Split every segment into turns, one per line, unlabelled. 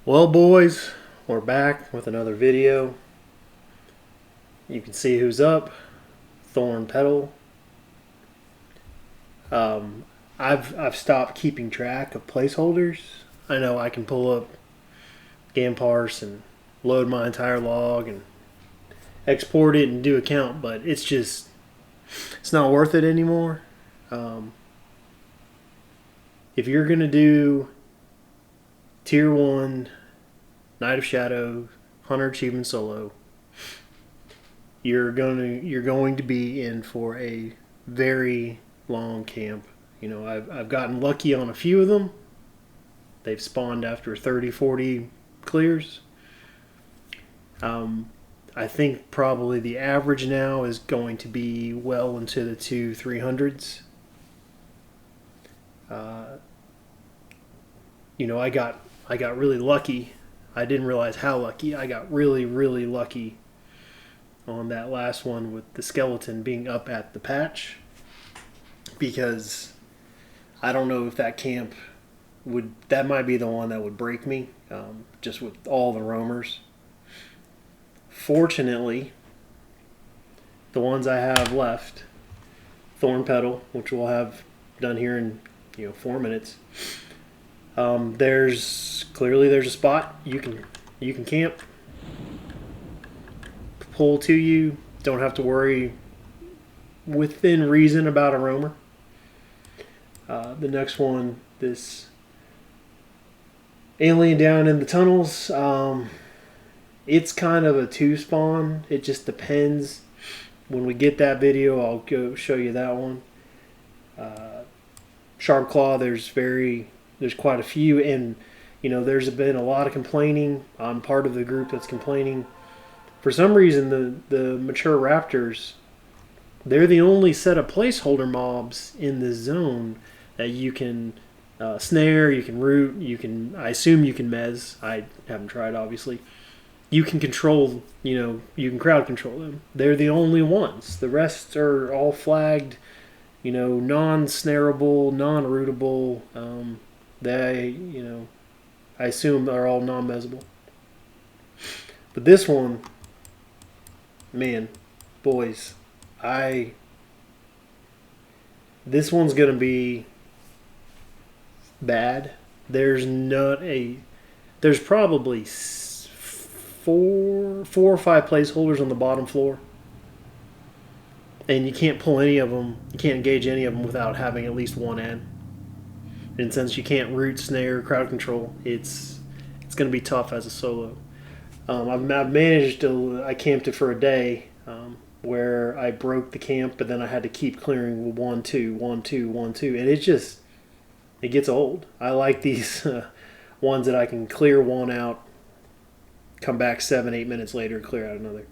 Well, boys, we're back with another video. You can see who's up. Thorn Petal. I've stopped keeping track of placeholders. I know I can pull up GamParse and load my entire log and export it and do a count, but it's not worth it anymore. If you're gonna do Tier 1 Knight of Shadow Hunter Achievement Solo, you're going to be in for a very long camp. You know, I've gotten lucky on a few of them. They've spawned after 30, 40 clears. I think probably the average now is going to be well into the 200-300s. You know, I got really lucky. I didn't realize how lucky. I got really, really lucky on that last one with the skeleton being up at the patch, because I don't know if that camp that might be the one that would break me, just with all the roamers. Fortunately, the ones I have left, Thorn Petal, which we'll have done here in 4 minutes. There's a spot you can camp, pull to you. Don't have to worry within reason about a roamer. The next one, this alien down in the tunnels. It's kind of a 2 spawn. It just depends. When we get that video, I'll go show you that one. Sharp Claw, there's quite a few, and there's been a lot of complaining. I'm part of the group that's complaining. For some reason, the mature raptors, they're the only set of placeholder mobs in this zone that you can snare, you can root, I assume you can mez. I haven't tried, obviously. You can control, you can crowd control them. They're the only ones. The rest are all flagged, non-snareable, non-rootable. They, I assume are all non-mezable. But this one, man, boys, this one's gonna be bad. There's probably four or five placeholders on the bottom floor, and you can't pull any of them. You can't engage any of them without having at least one in. And since you can't root, snare, crowd control, it's going to be tough as a solo. I've managed to. I camped it for a day, where I broke the camp, but then I had to keep clearing 1, 2, 1, 2, 1, 2, and it gets old. I like these ones that I can clear one out, come back 7, 8 minutes later, and clear out another.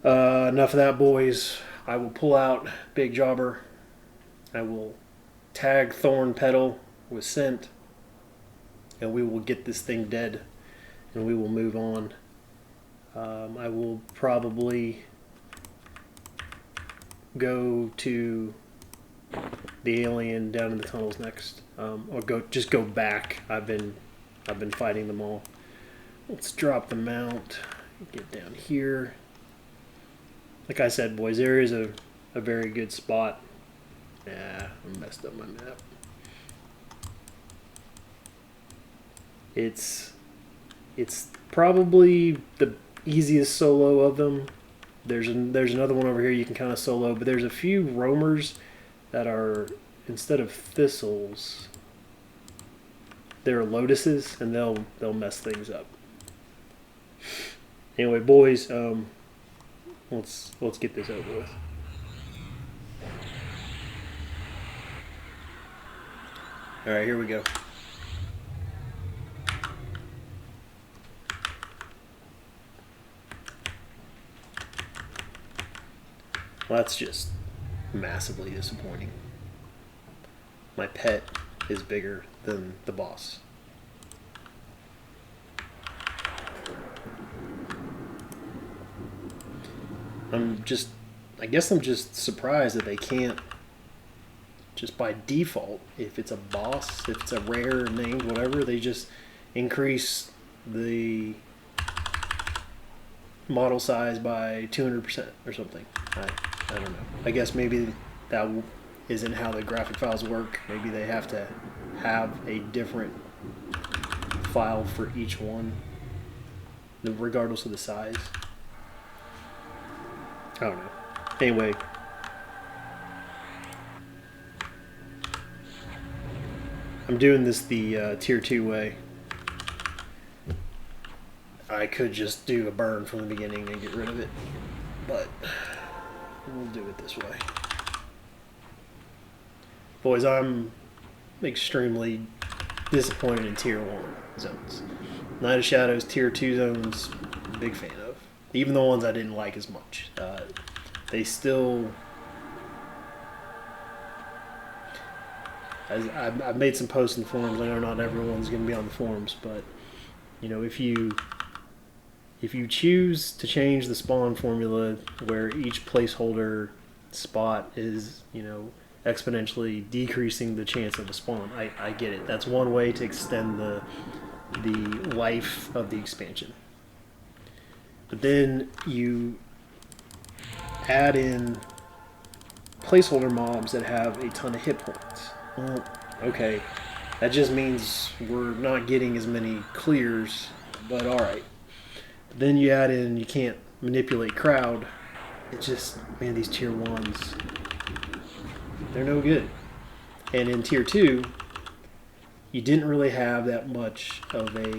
Enough of that, boys. I will pull out Big Jobber. I will tag Thorn Petal with scent, and we will get this thing dead, and we will move on. I will probably go to the alien down in the tunnels next, or go back. I've been fighting them all. Let's drop the mount. Get down here. Like I said, boys, there is a very good spot. Yeah, I messed up my map. It's probably the easiest solo of them. There's another one over here you can kind of solo, but there's a few roamers that are, instead of thistles, they're lotuses, and they'll mess things up. Anyway, boys, let's get this over with. All right, here we go. Well, that's just massively disappointing. My pet is bigger than the boss. I guess I'm just surprised that they can't, just by default, if it's a boss, if it's a rare named whatever, they just increase the model size by 200% or something. I don't know. I guess maybe that isn't how the graphic files work. Maybe they have to have a different file for each one, regardless of the size. I don't know. Anyway, I'm doing this the tier 2 way. I could just do a burn from the beginning and get rid of it, but we'll do it this way. Boys, I'm extremely disappointed in tier 1 zones. Night of Shadows tier 2 zones, big fan of. Even the ones I didn't like as much. They still... I've made some posts in the forums. I know not everyone's going to be on the forums, but you know, if you choose to change the spawn formula where each placeholder spot is, you know, exponentially decreasing the chance of a spawn, I get it. That's one way to extend the life of the expansion. But then you add in placeholder mobs that have a ton of hit points. Well, okay, that just means we're not getting as many clears, but alright. Then you add in, you can't manipulate crowd. It just, man, these tier 1s, they're no good. And in tier 2, you didn't really have that much of a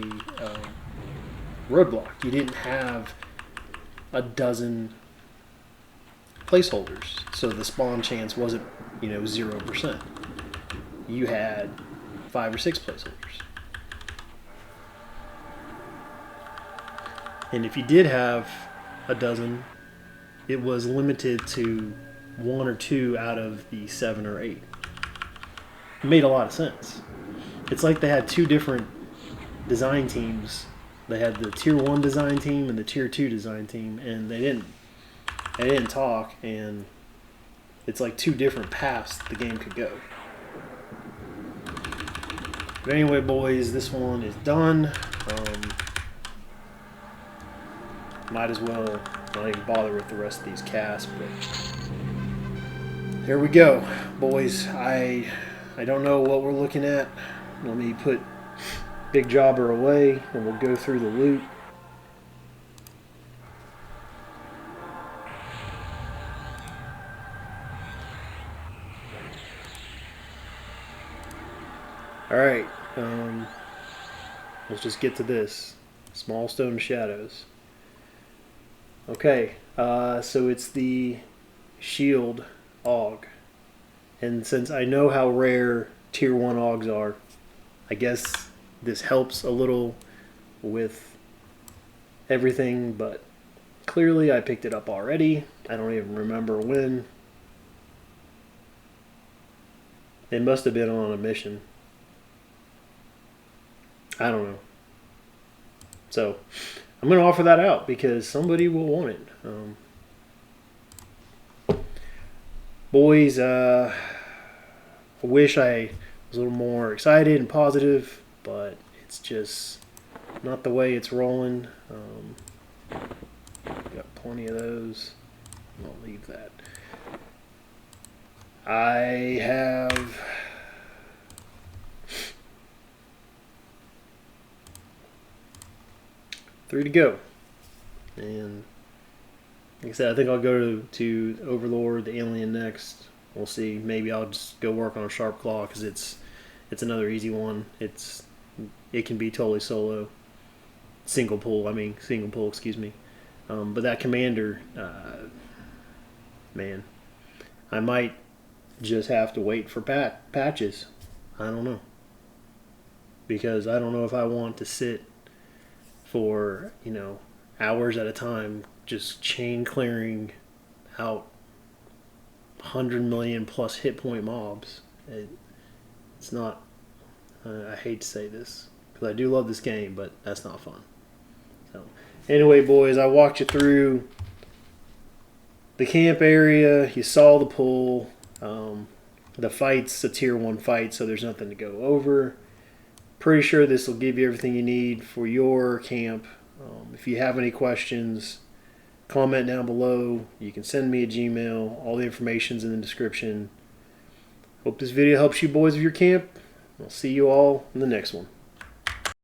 roadblock. You didn't have a dozen placeholders, so the spawn chance wasn't, you know, 0%. You had 5 or 6 placeholders. And if you did have a dozen, it was limited to 1 or 2 out of the 7 or 8. It made a lot of sense. It's like they had 2 different design teams. They had the tier 1 design team and the tier 2 design team, and they didn't talk, and it's like 2 different paths the game could go. But anyway, boys, this one is done. Might as well not even bother with the rest of these casts, but here we go, boys. I don't know what we're looking at. Let me put Big Jobber away, and we'll go through the loot. Alright, let's just get to this. Small Stone Shadows. Okay, so it's the Shield AUG. And since I know how rare tier 1 AUGs are, I guess this helps a little with everything, but clearly I picked it up already. I don't even remember when. It must have been on a mission. I don't know. So I'm going to offer that out because somebody will want it. Boys, I wish I was a little more excited and positive, but it's just not the way it's rolling. Got plenty of those. I'll leave that. I have 3 to go, and like I said, I think I'll go to Overlord, the Alien next. We'll see. Maybe I'll just go work on a Sharp Claw because it's another easy one. It can be totally solo, single pull. Excuse me. But that Commander, man, I might just have to wait for patches. I don't know, because I don't know if I want to sit for, you know, hours at a time just chain clearing out 100 million plus hit point mobs. It's not, I hate to say this because I do love this game, but that's not fun. So anyway, boys, I walked you through the camp area. You saw the pool. The fight's a tier 1 fight, so there's nothing to go over. pretty sure this will give you everything you need for your camp. If you have any questions, comment down below. You can send me a Gmail. All the information's in the description. Hope this video helps you boys with your camp. I'll see you all in the next one.